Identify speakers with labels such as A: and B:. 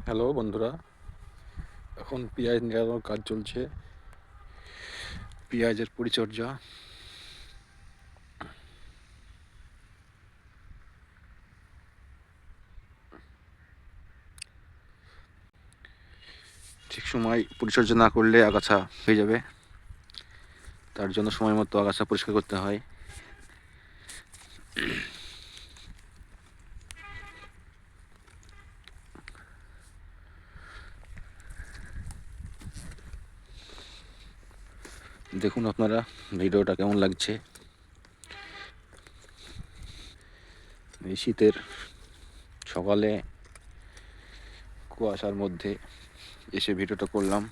A: Hello বন্ধুরা, এখন পেঁয়াজ নিড়ানোর কাজ চলছে। পেঁয়াজের পরিচর্যা। ঠিক সময় পরিচর্যা না করলে আগাছা হয়ে যাবে, তার জন্য সময় মতো আগাছা পরিষ্কার করতে হয়। দেখুন আপনারা ভিডিওটা কেমন লাগছে। এই শীতের সকালে কুয়াশার মধ্যে এসে ভিডিওটা করলাম।